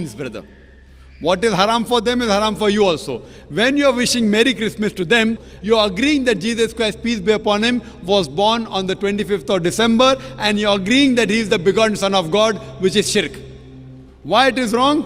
things, brother. What is haram for them is haram for you also. When you are wishing Merry Christmas to them, you are agreeing that Jesus Christ, peace be upon him, was born on the 25th of December, and you are agreeing that he is the begotten Son of God, which is shirk. Why it is wrong?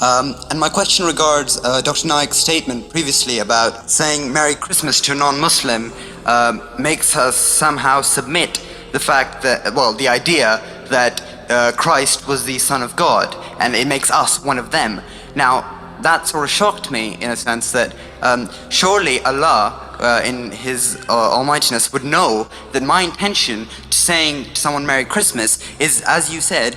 And my question regards Dr. Naik's statement previously about saying Merry Christmas to a non-Muslim makes us somehow submit the fact that, well, the idea that Christ was the Son of God, and it makes us one of them. Now, that sort of shocked me in a sense that surely Allah in His Almightiness would know that my intention to saying to someone Merry Christmas is, as you said.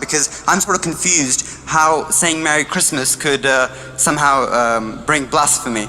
Because I'm sort of confused how saying Merry Christmas could somehow bring blasphemy.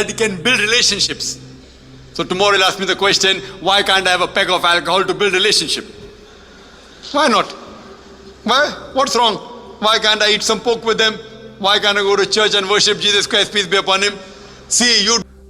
They can build relationships. So tomorrow you'll ask me the question, why can't I have a peg of alcohol to build relationship? Why not? Why? What's wrong? Why can't I eat some pork with them? Why can't I go to church and worship Jesus Christ, peace be upon him? See, you.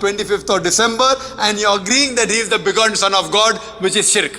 25th of December, and you're agreeing that he is the begotten Son of God, which is shirk.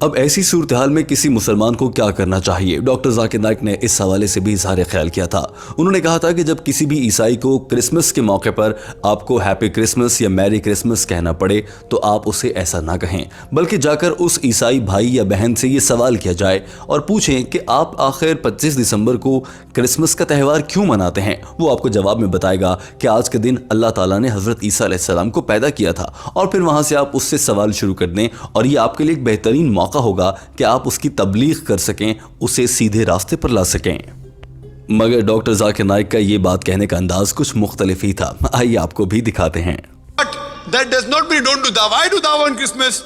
اب ایسی صورتحال میں کسی مسلمان کو کیا کرنا چاہیے؟ ڈاکٹر ذاکر نائک نے اس حوالے سے بھی اظہار خیال کیا تھا۔ انہوں نے کہا تھا کہ جب کسی بھی عیسائی کو کرسمس کے موقع پر آپ کو ہیپی کرسمس یا میری کرسمس کہنا پڑے تو آپ اسے ایسا نہ کہیں، بلکہ جا کر اس عیسائی بھائی یا بہن سے یہ سوال کیا جائے اور پوچھیں کہ آپ آخر 25 دسمبر کو کرسمس کا تہوار کیوں مناتے ہیں۔ وہ آپ کو جواب میں بتائے گا کہ آج کے دن اللہ تعالیٰ نے حضرت عیسیٰ علیہ السلام کو پیدا کیا تھا، اور پھر وہاں سے آپ اس سے سوال شروع کر دیں، اور یہ آپ کے لیے ایک بہترین موقع ہوگا کہ آپ اس کی تبلیغ کر سکیں، اسے سیدھے راستے پر لا سکیں۔ مگر ڈاکٹر ذاکر نائک کا یہ بات کہنے کا انداز کچھ مختلف ہی تھا۔ آئیے آپ کو بھی دکھاتے ہیں۔ But that does not mean don't do dawah. Why do dawah on Christmas?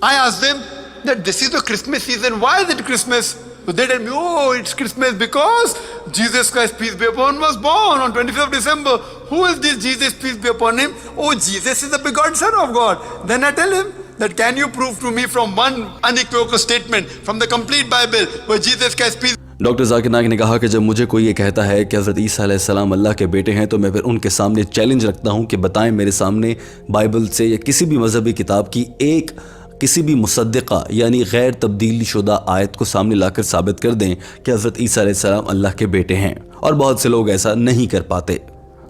I asked them that this is the Christmas season. Why is it Christmas? So they tell me, oh, it's Christmas because Jesus Christ, peace be upon him, was born on 25th of December. Who is this Jesus, peace be upon him? Oh, Jesus is the begotten Son of God. Then I tell him that can you prove to me from one unequivocal statement from the complete Bible where Jesus Christ, peace. Doctor Zakir Naik نے کہا کہ جب مجھے کوئی یہ کہتا ہے کہ حضرت عیسیٰ علیہ السلام اللہ کے بیٹے ہیں تو میں پھر ان کے سامنے چیلنج رکھتا ہوں کہ بتائیں میرے سامنے بائبل سے یا کسی بھی مذہبی کتاب کی ایک کسی بھی مصدقہ یعنی غیر تبدیل شدہ آیت کو سامنے لا کر ثابت کر دیں کہ حضرت عیسیٰ علیہ السلام اللہ کے بیٹے ہیں، اور بہت سے لوگ ایسا نہیں کر پاتے۔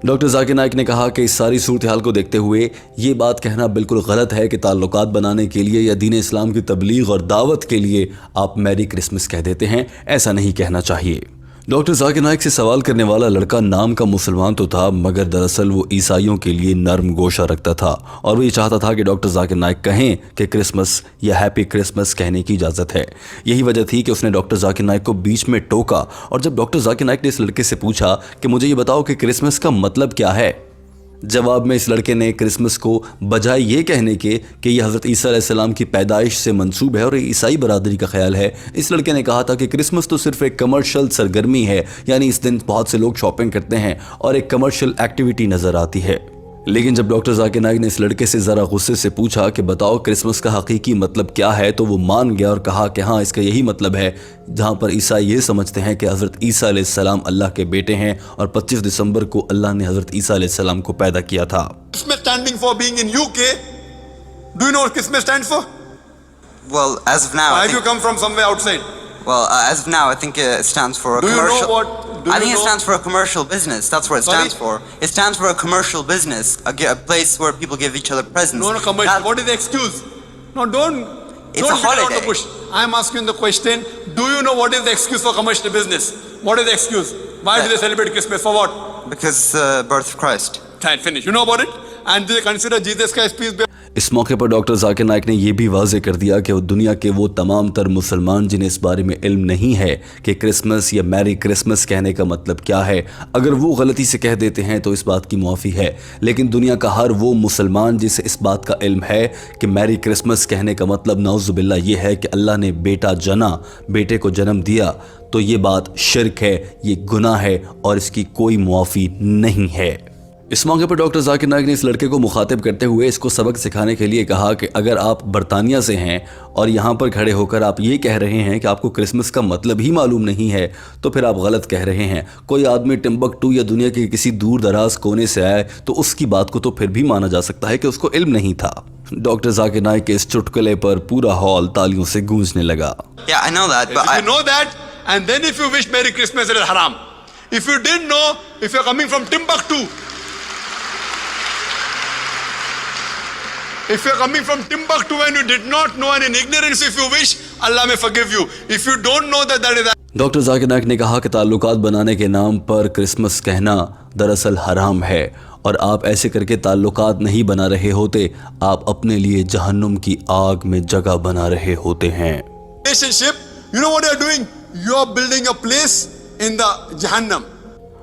ڈاکٹر ذاکر نائک نے کہا کہ اس ساری صورتحال کو دیکھتے ہوئے یہ بات کہنا بالکل غلط ہے کہ تعلقات بنانے کے لیے یا دین اسلام کی تبلیغ اور دعوت کے لیے آپ میری کرسمس کہہ دیتے ہیں، ایسا نہیں کہنا چاہیے۔ ڈاکٹر ذاکر نائک سے سوال کرنے والا لڑکا نام کا مسلمان تو تھا، مگر دراصل وہ عیسائیوں کے لیے نرم گوشہ رکھتا تھا، اور وہ یہ چاہتا تھا کہ ڈاکٹر ذاکر نائک کہیں کہ کرسمس یا ہیپی کرسمس کہنے کی اجازت ہے۔ یہی وجہ تھی کہ اس نے ڈاکٹر ذاکر نائک کو بیچ میں ٹوکا، اور جب ڈاکٹر ذاکر نائک نے اس لڑکے سے پوچھا کہ مجھے یہ بتاؤ کہ کرسمس کا مطلب کیا ہے، جواب میں اس لڑکے نے کرسمس کو بجائے یہ کہنے کے کہ یہ حضرت عیسیٰ علیہ السلام کی پیدائش سے منسوب ہے اور یہ عیسائی برادری کا خیال ہے، اس لڑکے نے کہا تھا کہ کرسمس تو صرف ایک کمرشل سرگرمی ہے، یعنی اس دن بہت سے لوگ شاپنگ کرتے ہیں اور ایک کمرشل ایکٹیویٹی نظر آتی ہے۔ لیکن جب ڈاکٹر ذاکر نائک نے اس لڑکے سے ذرا غصے سے پوچھا کہ بتاؤ کرسمس کا حقیقی مطلب کیا ہے تو وہ مان گیا اور کہا کہ ہاں اس کا یہی مطلب ہے، جہاں پر عیسائی یہ سمجھتے ہیں کہ حضرت عیسیٰ علیہ السلام اللہ کے بیٹے ہیں اور 25 دسمبر کو اللہ نے حضرت عیسیٰ علیہ السلام کو پیدا کیا تھا۔ Christmas standing for being in UK. Do you know what Christmas stands for? Well, as of now, Or I have you think, come from somewhere outside? well, as of now, I think it stands for a Do you know commercial. what- do I you think it know- stands for a commercial business. That's what it Sorry? stands for. It stands for a commercial business, a place where people give each other presents. No, commercial. That- What is the excuse? No, don't It's beat a around the holiday. bush. I'm asking the question, do you know what is the excuse for commercial business? What is the excuse? Why do they celebrate Christmas? For what? Because birth of Christ. Fine, finish. You know about it? And do they consider Jesus Christ, peace be? اس موقع پر doctor Zakir Naik نے یہ بھی واضح کر دیا کہ دنیا کے وہ تمام تر مسلمان جنہیں اس بارے میں علم نہیں ہے کہ کرسمس یا میری کرسمس کہنے کا مطلب کیا ہے، اگر وہ غلطی سے کہہ دیتے ہیں تو اس بات کی معافی ہے، لیکن دنیا کا ہر وہ مسلمان جسے اس بات کا علم ہے کہ میری کرسمس کہنے کا مطلب نعوذ باللہ یہ ہے کہ اللہ نے بیٹا جنا، بیٹے کو جنم دیا، تو یہ بات شرک ہے، یہ گناہ ہے اور اس کی کوئی معافی نہیں ہے۔ اس موقع پر ڈاکٹر ذاکر نائک نے اس لڑکے کو مخاطب کرتے ہوئے اس کو سبق سکھانے کے لیے کہا کہ اگر آپ برطانیہ سے ہیں اور یہاں پر کھڑے ہو کر آپ یہ کہہ رہے ہیں کہ آپ کو کرسمس کا مطلب ہی معلوم نہیں ہے تو پھر آپ غلط کہہ رہے ہیں۔ کوئی آدمی ٹمبکٹو یا دنیا کے کسی دور دراز کونے سے آئے تو اس کی بات کو تو پھر بھی مانا جا سکتا ہے کہ اس کو علم نہیں تھا۔ ڈاکٹر ذاکر نائک کے اس چٹکلے پر پورا ہال تالیوں سے گونجنے لگا۔ Yeah, I know that, but If you know that, and then if you wish Merry Christmas, it is haram. If you didn't know, if you're coming from Timbuktu, if you're coming from Timbuktu and you did not know and in ignorance, if you wish, Allah may forgive you. If you don't know that is doctor Zakir Naik نے کہا کہ تعلقات بنانے کے نام پر Christmas کہنا دراصل حرام ہے، اور آپ ایسے کر کے تعلقات نہیں بنا رہے ہوتے، آپ اپنے لیے جہنم کی آگ میں جگہ بنا رہے ہوتے ہیں۔ relationship, you know what you're doing? You're building a place in the Jahannam.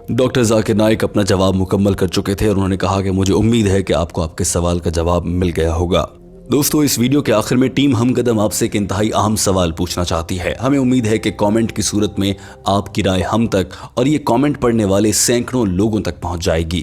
Doctor Zakir Naik اپنا جواب مکمل کر چکے تھے اور انہوں نے کہا کہ مجھے امید ہے کہ آپ کو آپ کے سوال کا جواب مل گیا ہوگا۔ دوستو، اس ویڈیو کے آخر میں ٹیم ہم قدم آپ سے ایک انتہائی اہم سوال پوچھنا چاہتی ہے۔ ہمیں امید ہے کہ کامنٹ کی صورت میں آپ کی رائے ہم تک اور یہ کامنٹ پڑھنے والے سینکڑوں لوگوں تک پہنچ جائے گی۔